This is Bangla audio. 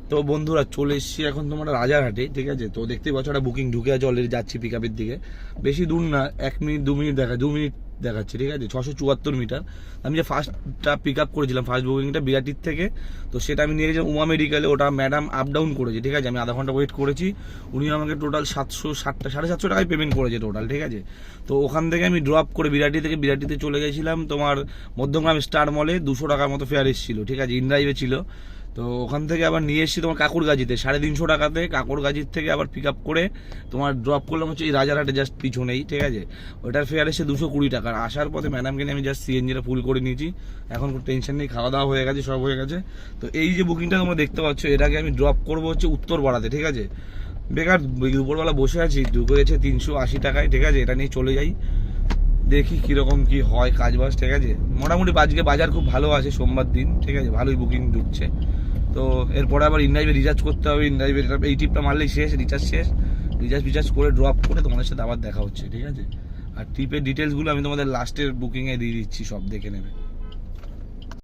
তো বন্ধুরা চলে এসেছি এখন তোমার রাজারহাটে, ঠিক আছে। তো দেখতেই পাচ্ছ একটা বুকিং ঢুকে আছে অলরেডি, যাচ্ছি পিক আপের দিকে। বেশি দূর না, 1 মিনিট 2 মিনিট 2 মিনিট দেখাচ্ছে, ঠিক আছে। 674 মিটার। আমি যে ফার্স্টটা পিক আপ করেছিলাম, ফার্স্ট বুকিংটা বিরাটির থেকে, তো সেটা আমি নিয়ে গেছিলাম উমা মেডিকেলে। ওটা ম্যাডাম আপ ডাউন করেছে, ঠিক আছে। আমি আধা ঘন্টা ওয়েট করেছি, উনি আমাকে টোটাল 760 টাকায় পেমেন্ট করেছে টোটাল, ঠিক আছে। তো ওখান থেকে আমি ড্রপ করে বিরাটিতে চলে গেছিলাম তোমার মধ্যমগ্রাম স্টার মলে। 200 টাকার মতো ফেয়ার এসেছিল, ঠিক আছে, ইনড্রাইভে ছিল। তো ওখান থেকে আবার নিয়ে এসেছি তোমার কাকুরগাজিতে 350 টাকাতে। কাকুরগাজির থেকে আবার পিক আপ করে তোমার ড্রপ করলাম হচ্ছে এই রাজারহাটে জাস্ট পিছনেই, ঠিক আছে। ওটার ফেয়ার এসে 220 টাকার। আসার পথে ম্যাডামকে নিয়ে আমি জাস্ট সিএনজিটা ফুল করে নিয়েছি। এখন কোনো টেনশন নেই, খাওয়া দাওয়া হয়ে গেছে, সব হয়ে গেছে। তো এই যে বুকিংটা তোমরা দেখতে পাচ্ছ, এটাকে আমি ড্রপ করবো হচ্ছে উত্তরপাড়াতে, ঠিক আছে। বেকার দুপুরবেলা বসে আছি, ঢুকেছে 380 টাকায়, ঠিক আছে। এটা নিয়ে চলে যাই, দেখি কিরকম কি হয় কাজ বাজ, ঠিক আছে। মোটামুটি আজকে বাজার খুব ভালো আছে, সোমবার দিন, ঠিক আছে, ভালোই বুকিং ঢুকছে। তো এরপরে আবার ইনড্রাইভে রিচার্জ করতে হবে। ইনড্রাইভে এই টিপটা মারলেই শেষ, রিচার্জ রিচার্জ করে ড্রপ করে তোমাদের সাথে আবার দেখা হচ্ছে, ঠিক আছে। আর টিপের ডিটেলসগুলো আমি তোমাদের লাস্টের বুকিংয়ে দিয়ে দিচ্ছি, সব দেখে নেবে।